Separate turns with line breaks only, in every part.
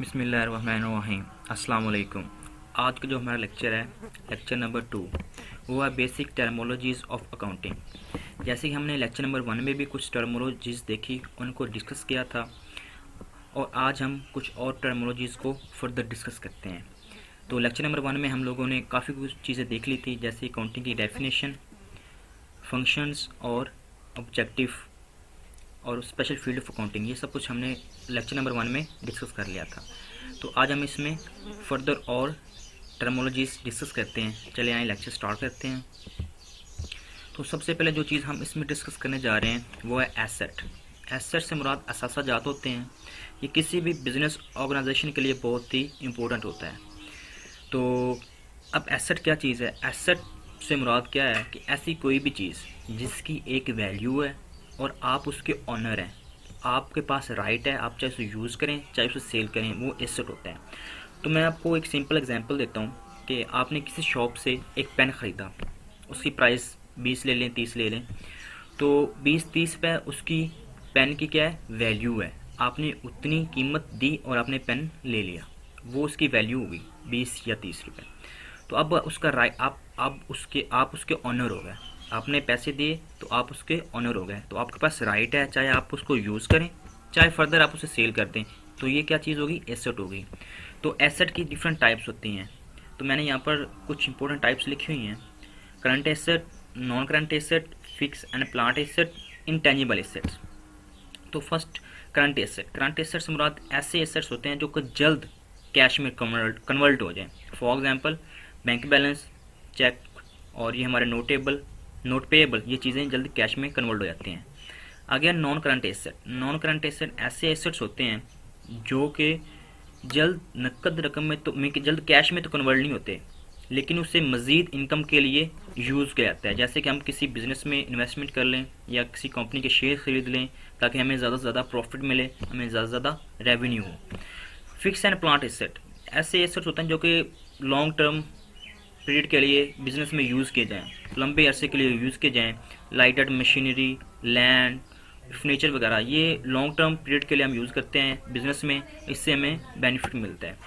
बिस्मिल्लाहिर्रहमानिर्रहीम। अस्सलाम वालेकुम। आज का जो हमारा लेक्चर है, लेक्चर नंबर 2, वो है बेसिक टर्मोलॉजीज़ ऑफ अकाउंटिंग। जैसे कि हमने लेक्चर नंबर 1 में भी कुछ टर्मोलॉजीज़ देखी, उनको डिस्कस किया था, और आज हम कुछ और टर्मोलॉजीज़ को फर्दर डिस्कस करते हैं। तो लेक्चर नंबर 1 में हम लोगों ने काफ़ी कुछ चीज़ें देख ली थी, जैसे अकाउंटिंग की डेफिनेशन, फंक्शंस और ऑब्जेक्टिव और स्पेशल फील्ड ऑफ अकाउंटिंग। ये सब कुछ हमने लेक्चर नंबर 1 में डिस्कस कर लिया था। तो आज हम इसमें फर्दर और टर्मोलॉजीज डिस्कस करते हैं। चले आए लेक्चर स्टार्ट करते हैं। तो सबसे पहले जो चीज़ हम इसमें डिस्कस करने जा रहे हैं वो है एसेट। एसेट से मुराद असासा जात होते हैं। ये किसी भी बिजनेस ऑर्गेनाइजेशन के लिए बहुत ही इम्पोर्टेंट होता है। तो अब एसेट क्या चीज़ है? एसेट से मुराद क्या है कि ऐसी कोई भी चीज़ जिसकी एक वैल्यू है और आप उसके ऑनर हैं, आपके पास राइट है, आप चाहे उसे यूज़ करें चाहे उसे सेल करें, वो एसेट होता है। तो मैं आपको एक सिंपल एग्जांपल देता हूँ कि आपने किसी शॉप से एक पेन ख़रीदा, उसकी प्राइस 20 ले लें, 30 ले लें, तो 20-30 पे उसकी पेन की क्या है, वैल्यू है। आपने उतनी कीमत दी और आपने पेन ले लिया, वो उसकी वैल्यू होगी 20 या 30 रुपये। तो अब उसका राइट, आप उसके ऑनर हो गए। आपने पैसे दिए तो आप उसके ऑनर हो गए, तो आपके पास राइट है, चाहे आप उसको यूज़ करें चाहे फर्दर आप उसे सेल कर दें। तो ये क्या चीज़ होगी? एसेट होगी। तो एसेट की डिफरेंट टाइप्स होती हैं। तो मैंने यहाँ पर कुछ इंपॉर्टेंट टाइप्स लिखी हुई हैं: current asset, non current asset, fix and plant asset, intangible assets. तो first, current asset. Current asset से मुराद ऐसे एसेट्स होते हैं जो कि जल्द कैश में कन्वर्ट हो जाएं। For example bank balance, cheque, और ये हमारे नोट पेएबल, ये चीज़ें जल्द कैश में कन्वर्ट हो जाती हैं। आगे non current asset. Non current asset ऐसे एसेट्स होते हैं जो कि जल्द नकद रकम में तो जल्द कैश में तो कन्वर्ट नहीं होते, लेकिन उसे मज़ीद इनकम के लिए यूज़ किया जाता है। जैसे कि हम किसी बिज़नेस में इन्वेस्टमेंट कर लें या किसी कंपनी के शेयर ख़रीद लें ताकि हमें ज़्यादा से ज़्यादा प्रॉफिट मिले, हमें ज़्यादा से ज़्यादा रेवेन्यू हो। फिक्स एंड प्लांट एसेट ऐसे एसेट्स होते हैं जो कि लॉन्ग टर्म पीरियड के लिए बिजनेस में यूज़ किए जाएँ, लंबे अरसे के लिए यूज़ किए जाएँ। लाइटेड मशीनरी, लैंड, फर्नीचर वगैरह, ये लॉन्ग टर्म पीरियड के लिए हम यूज़ करते हैं बिजनेस में, इससे हमें बेनिफिट मिलता है।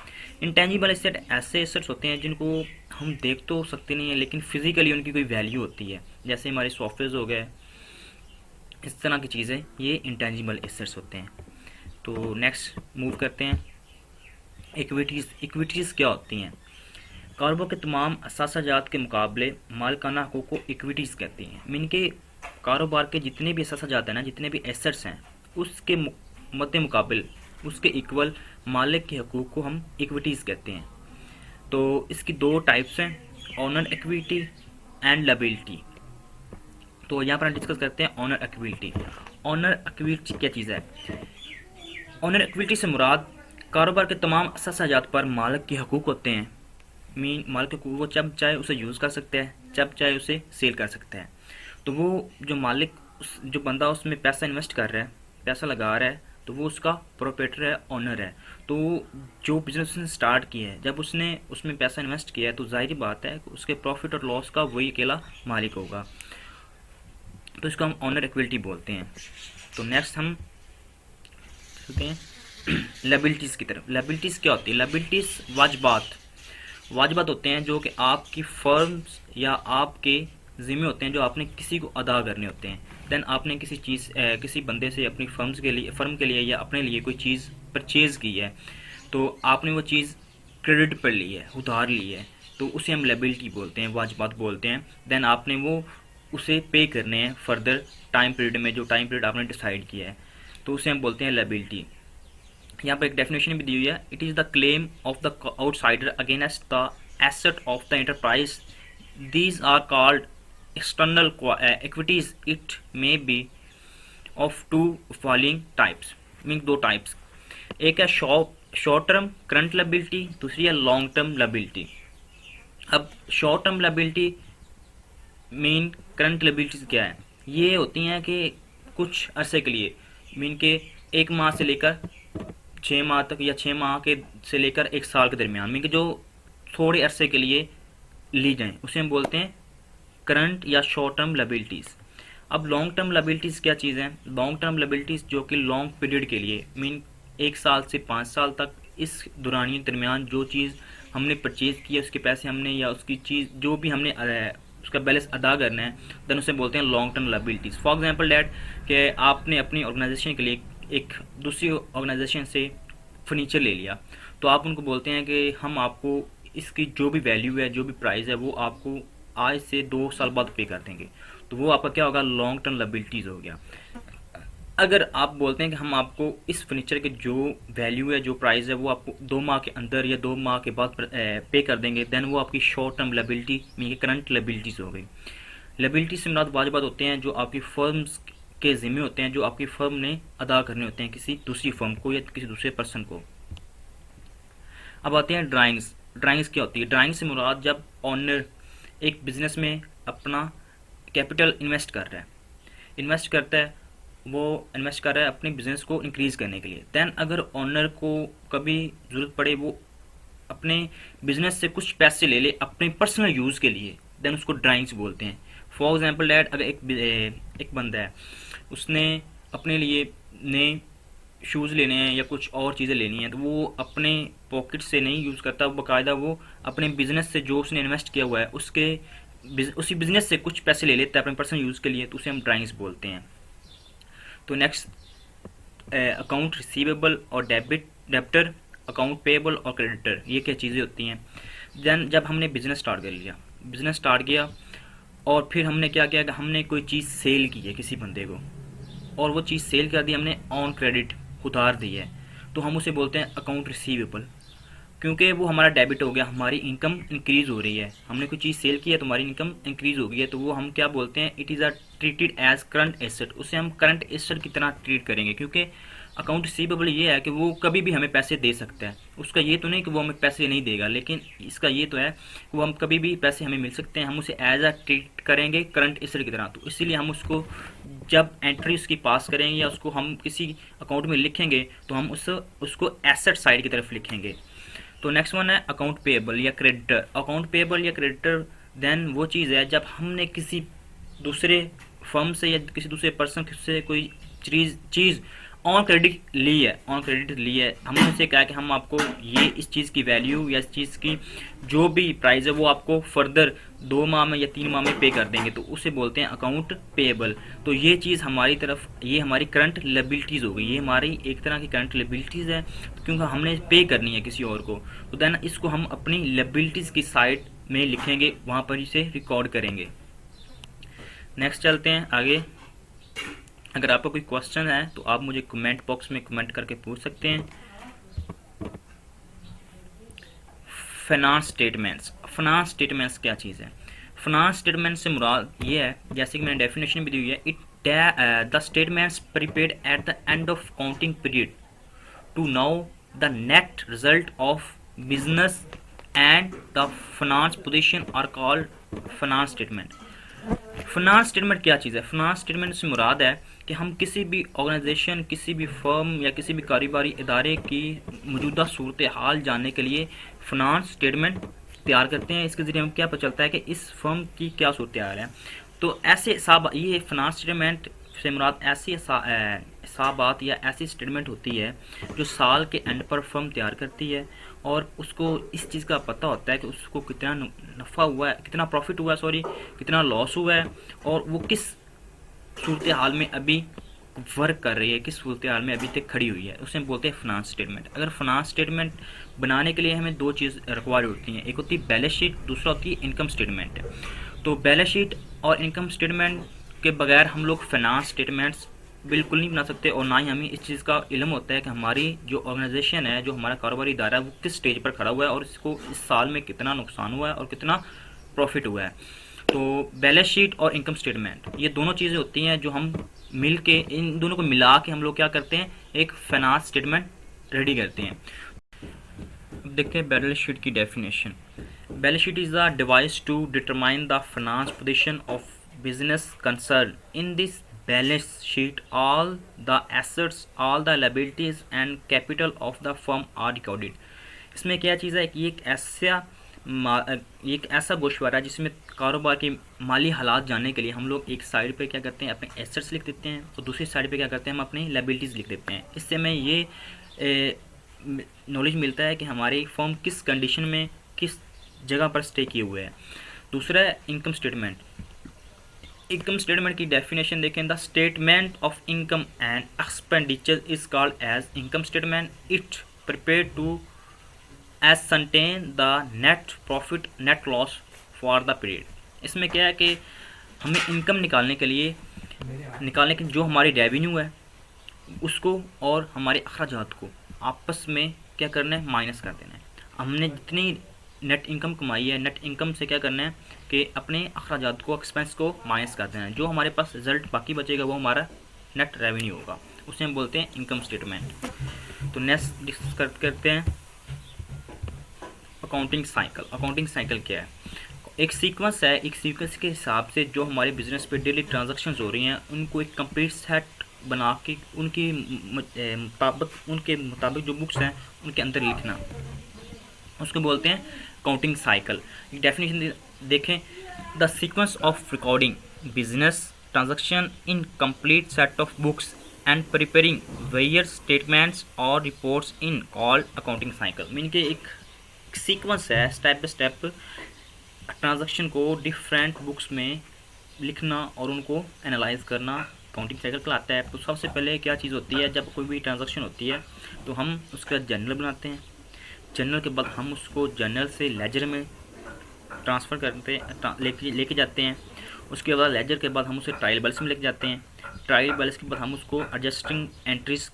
इंटेंजिबल एसेट ऐसे एसेट्स होते हैं जिनको हम देख तो सकते नहीं हैं, लेकिन फिजिकली उनकी कोई वैल्यू होती है, जैसे हमारे सॉफ्टवेयर हो गए, इस तरह की चीज़ें, ये इंटेंजिबल एसेट्स होते हैं। तो नेक्स्ट मूव करते हैं। इक्विटीज़। इक्विटीज़ क्या होती हैं? कारोबार के तमाम असासाजात के मुकाबले मालिकाना हकूक़ को इक्विटीज़ कहती हैं। मीन के कारोबार के जितने भी असासाजात हैं ना, जितने भी एसेट्स हैं, उसके मद्दे मुकाबिल, उसके इक्वल मालिक के हकूक़ को हम इक्विटीज़ कहते हैं। तो इसकी दो टाइप्स हैं, ऑनर इक्विटी एंड लायबिलिटी। तो यहाँ पर हम डिस्कस करते हैं ऑनर इक्विटी। ऑनर इक्विटी क्या चीज़ है? ऑनर इक्विटी से मुराद कारोबार के तमाम असासाजात पर मालिक के हकूक़ होते हैं। मालिक को वो जब चाहे उसे यूज़ कर सकते हैं, जब चाहे उसे सेल कर सकते हैं। तो वो जो मालिक, जो बंदा उसमें पैसा इन्वेस्ट कर रहा है, पैसा लगा रहा है, तो वो उसका प्रोप्राइटर है, ऑनर है। तो जो बिजनेस उसने स्टार्ट किया है, जब उसने उसमें पैसा इन्वेस्ट किया है, तो जाहिर बात है कि उसके प्रॉफिट और लॉस का वही अकेला मालिक होगा। तो इसको हम ऑनर इक्विटी बोलते हैं। तो नेक्स्ट हम चलते हैं लायबिलिटीज़ की तरफ। लायबिलिटीज़ क्या होती है? लायबिलिटीज़ वाजिबात होते हैं जो कि आपकी फर्म्स या आपके ज़िम्मे होते हैं, जो आपने किसी को अदा करने होते हैं। देन आपने किसी बंदे से अपनी फर्म के लिए या अपने लिए कोई चीज़ परचेज़ की है, तो आपने वो चीज़ क्रेडिट पर ली है, उधार ली है, तो उसे हम लायबिलिटी बोलते हैं, वाजिबात बोलते हैं। देन आपने वो उसे पे करने हैं फर्दर टाइम पीरियड में, जो टाइम पीरियड आपने डिसाइड किया है, तो उसे हम बोलते हैं लायबिलिटी। यहाँ पर एक डेफिनेशन भी दी हुई है: it is the claim of the outsider against the asset of the enterprise. These are called external equities. It may be of two following types. Mean दो टाइप्स, एक है शॉर्ट टर्म करंट लायबिलिटी, दूसरी है long term liability. अब short term liability mean current liabilities क्या है? ये होती हैं कि कुछ अरसे के लिए, मीन के 1 माह से लेकर 6 माह तक, या 6 माह के से लेकर 1 साल के दरमियान में, कि जो थोड़े अरसे के लिए ली जाएं, उसे हम बोलते हैं करंट या शॉर्ट टर्म लायबिलिटीज़। अब लॉन्ग टर्म लायबिलिटीज़ क्या चीज़ है? लॉन्ग टर्म लायबिलिटीज़ जो कि लॉन्ग पीरियड के लिए, मीन 1 साल से 5 साल तक, इस दौरानिए दरमियान जो चीज़ हमने परचेज़ की है उसके पैसे हमने या उसकी चीज़ जो भी हमने उसका बैलेंस अदा करना है, देन उसे बोलते हैं long term liabilities. For example that कि आपने अपनी ऑर्गेनाइजेशन के लिए एक दूसरी ऑर्गेनाइजेशन से फर्नीचर ले लिया, तो आप उनको बोलते हैं कि हम आपको इसकी जो भी वैल्यू है, जो भी प्राइस है, वो आपको आज से 2 साल बाद पे कर देंगे। तो वो आपका क्या होगा, लॉन्ग टर्म लायबिलिटीज़ हो गया। अगर आप बोलते हैं कि हम आपको इस फर्नीचर के जो वैल्यू है, जो प्राइस है, वो आपको 2 माह के अंदर या 2 माह के बाद पे कर देंगे, देन वो आपकी short term liability mean current liabilities हो गई। लायबिलिटी से मुराद वाजिबात होते हैं जो आपकी फर्म्स के ज़िम्मे होते हैं, जो आपकी फर्म ने अदा करने होते हैं किसी दूसरी फर्म को या किसी दूसरे पर्सन को। अब आते हैं ड्राइंग्स। ड्राइंग्स क्या होती है? ड्राइंग से मुराद जब ऑनर एक बिज़नेस में अपना कैपिटल इन्वेस्ट कर रहा है, इन्वेस्ट करता है, वो इन्वेस्ट कर रहा है अपने बिजनेस को इंक्रीज़ करने के लिए। देन अगर ऑनर को कभी ज़रूरत पड़े वो अपने बिजनेस से कुछ पैसे ले ले अपने पर्सनल यूज़ के लिए, देन उसको ड्राइंग्स बोलते हैं। फॉर एग्जांपल डैट अगर एक बंदा है, उसने अपने लिए नए शूज़ लेने हैं या कुछ और चीज़ें लेनी हैं, तो वो अपने पॉकेट से नहीं यूज़ करता, बाकायदा वो अपने बिजनेस से जो उसने इन्वेस्ट किया हुआ है उसी बिजनेस से कुछ पैसे ले लेता है अपने पर्सनल यूज़ के लिए, तो उसे हम ड्राइंग्स बोलते हैं। तो नेक्स्ट अकाउंट रिसीवेबल और डेबिटर, अकाउंट पेएबल और क्रेडिटर, ये क्या चीज़ें होती हैं? देन जब हमने बिज़नेस स्टार्ट किया और फिर हमने क्या किया कि हमने कोई चीज़ सेल की है किसी बंदे को, और वो चीज़ सेल कर दी हमने ऑन क्रेडिट, उधार दी है, तो हम उसे बोलते हैं अकाउंट रिसीवेबल, क्योंकि वो हमारा डेबिट हो गया, हमारी इनकम इंक्रीज़ हो रही है, हमने कोई चीज़ सेल की है तो हमारी इनकम इंक्रीज़ हो गई है, तो वो हम क्या बोलते हैं, it is a treated as current asset, उसे हम करंट एसेट की तरह ट्रीट करेंगे। क्योंकि अकाउंट रिसीवेबल ये है कि वो कभी भी हमें पैसे दे सकता है, उसका ये तो नहीं कि वो हमें पैसे नहीं देगा, लेकिन इसका ये तो है कि वो हम कभी भी पैसे हमें मिल सकते हैं, हम उसे एज अ ट्रीट करेंगे करंट एसेट की तरह। तो इसीलिए हम उसको जब एंट्री उसकी पास करेंगे या उसको हम किसी अकाउंट में लिखेंगे तो हम उसको एसेट साइड की तरफ लिखेंगे। तो नेक्स्ट वन है अकाउंट पेएबल या क्रेडिटर। अकाउंट पेएबल या क्रेडिटर देन वो चीज़ है जब हमने किसी दूसरे फर्म से या किसी दूसरे पर्सन से कोई चीज़ ऑन क्रेडिट ली है, हमने उनसे कहा कि हम आपको ये इस चीज़ की वैल्यू या इस चीज़ की जो भी प्राइस है वो आपको फर्दर 2 माह में या 3 माह में पे कर देंगे, तो उसे बोलते हैं अकाउंट पेएबल। तो ये चीज़ हमारी तरफ, ये हमारी करंट लायबिलिटीज़ हो गई, ये हमारी एक तरह की करंट लायबिलिटीज़ है, क्योंकि हमने पे करनी है किसी और को, तो देन इसको हम अपनी लायबिलिटीज़ की साइड में लिखेंगे, वहाँ पर इसे रिकॉर्ड करेंगे। नेक्स्ट चलते हैं आगे। अगर आपका कोई क्वेश्चन है तो आप मुझे कमेंट बॉक्स में कमेंट करके पूछ सकते हैं। फाइनेंस स्टेटमेंट्स क्या चीज़ है? फाइनेंस स्टेटमेंट से मुराद ये है, जैसे कि मैंने डेफिनेशन भी दी हुई है, it the statements prepared at the end of counting period to know the net result of business and the finance position are called finance statement. Finance statement क्या चीज़ है? फाइनेंस स्टेटमेंट से मुराद है कि हम किसी भी ऑर्गेनाइजेशन, किसी भी फर्म या किसी भी कारोबारी इदारे की मौजूदा सूरत हाल जानने के लिए फाइनेंस स्टेटमेंट तैयार करते हैं। इसके ज़रिए हमें क्या पता चलता है कि इस फर्म की क्या सूरत हाल है। तो ऐसे ये फाइनेंस स्टेटमेंट से मुराद ऐसी हिसाबात या ऐसी स्टेटमेंट होती है जो साल के एंड पर फर्म तैयार करती है, और उसको इस चीज़ का पता होता है कि उसको कितना नफ़ा हुआ है, कितना प्रॉफिट हुआ है, कितना लॉस हुआ है, और वो किस सूरत हाल में अभी वर्क कर रही है, किस सूरत हाल में अभी तक खड़ी हुई है, उसे हम बोलते हैं फाइनेंस स्टेटमेंट। अगर फाइनेंस स्टेटमेंट बनाने के लिए हमें 2 चीज़ रिक्वायर्ड होती हैं, एक होती है बैलेंस शीट, दूसरा होती है इनकम स्टेटमेंट। तो बैलेंस शीट और इनकम स्टेटमेंट के बगैर हम लोग फाइनेंस स्टेटमेंट्स बिल्कुल नहीं बना सकते, और ना ही हमें इस चीज़ का इल्म होता है कि हमारी जो ऑर्गेनाइजेशन है, जो हमारा कारोबारी इदारा है, वो किस स्टेज पर खड़ा हुआ है और इसको इस साल में कितना नुकसान हुआ है और कितना प्रॉफिट हुआ है। तो बैलेंस शीट और इनकम स्टेटमेंट ये दोनों चीज़ें होती हैं जो हम मिल के, इन दोनों को मिला के हम लोग क्या करते हैं, एक फाइनेंस स्टेटमेंट रेडी करते हैं। अब देखते हैं बैलेंस शीट की definition. Balance sheet is the device to determine the finance position of business concern. In this balance sheet all the assets, all the liabilities and capital of the firm are recorded। इसमें क्या चीज़ है कि एक ऐसा गोशवारा है जिसमें कारोबार के माली हालात जानने के लिए हम लोग एक साइड पे क्या करते हैं, अपने एसेट्स लिख देते हैं, और दूसरी साइड पे क्या करते हैं, हम अपनी लायबिलिटीज़ लिख देते हैं। इससे हमें ये नॉलेज मिलता है कि हमारी फर्म किस कंडीशन में, किस जगह पर स्टे किए हुए है। दूसरा है इनकम स्टेटमेंट। इनकम स्टेटमेंट की डेफिनेशन देखें, the statement of income and expenditure is called as income statement. It prepare to ascertain the net profit net loss for the period. इसमें क्या है कि हमें इनकम निकालने के जो हमारी रेवेन्यू है उसको और हमारे अखराजात को आपस में क्या करना है, माइनस कर देना है। हमने जितनी नेट इनकम कमाई है, नेट इनकम से क्या करना है कि अपने अखराजात को, एक्सपेंस को माइनस कर देना है। जो हमारे पास रिजल्ट बाकी बचेगा वो हमारा नेट रेवेन्यू होगा, उसे हम बोलते हैं इनकम स्टेटमेंट। तो नेक्स्ट डिस्कस करते हैं अकाउंटिंग साइकिल। अकाउंटिंग साइकिल क्या है? एक सीक्वेंस है, एक सीक्वेंस के हिसाब से जो हमारे बिजनेस पे डेली ट्रांजैक्शंस हो रही हैं उनको एक कंप्लीट सेट बना के उनके मुताबिक जो बुक्स हैं उनके अंदर लिखना, उसको बोलते हैं अकाउंटिंग साइकिल। डेफिनेशन देखें, the sequence of recording business transaction in complete set of books and preparing various statements और reports in called accounting cycle. Mean के एक सीक्वेंस है, स्टेप बाय स्टेप ट्रांजैक्शन को डिफरेंट बुक्स में लिखना और उनको एनालाइज करना अकाउंटिंग साइकिल कहलाता है। तो सबसे पहले क्या चीज़ होती है, जब कोई भी ट्रांजैक्शन होती है तो हम उसका जर्नल बनाते हैं। जर्नल के बाद हम उसको जर्नल से लेजर में ट्रांसफ़र करते हैं, लेके जाते हैं। उसके बाद लेजर के बाद हम उसे ट्रायल बैलेंस में लेके जाते हैं। ट्रायल बैलेंस के बाद हम उसको एडजस्टिंग एंट्रीज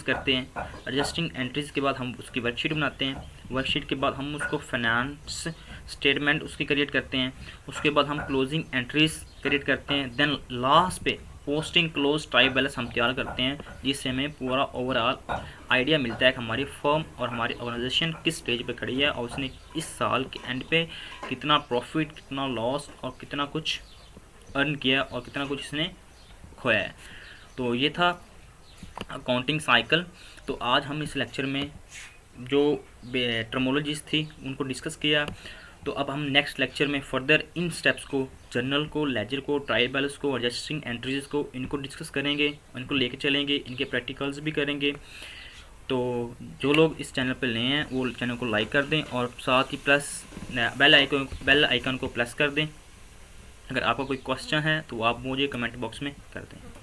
करते हैं। एडजस्टिंग एंट्रीज के बाद हम उसकी वर्कशीट बनाते हैं। वर्कशीट के बाद हम उसको फाइनेंस स्टेटमेंट उसकी क्रिएट करते हैं। उसके बाद हम क्लोजिंग एंट्रीज क्रिएट करते हैं। देन लास्ट पे पोस्टिंग क्लोज ट्रायल बैलेंस हम तैयार करते हैं, जिससे हमें पूरा ओवरऑल आइडिया मिलता है कि हमारी फर्म और हमारी ऑर्गेनाइजेशन किस स्टेज पे खड़ी है और उसने इस साल के एंड पे कितना प्रॉफिट, कितना लॉस और कितना कुछ अर्न किया और कितना कुछ इसने खोया है। तो ये था अकाउंटिंग साइकिल। तो आज हम इस लेक्चर में जो टर्मोलॉजीज थी उनको डिस्कस किया। तो अब हम नेक्स्ट लेक्चर में फर्दर इन स्टेप्स को, जर्नल को, लेजर को, ट्रायल बैलेंस को, एडजस्टिंग एंट्रीज को, इनको डिस्कस करेंगे, इनको लेके चलेंगे, इनके प्रैक्टिकल्स भी करेंगे। तो जो लोग इस चैनल पर नए हैं वो चैनल को लाइक कर दें और साथ ही प्लस बेल आइकन को प्रेस कर दें। अगर आपका कोई क्वेश्चन है तो आप मुझे कमेंट बॉक्स में कर दें।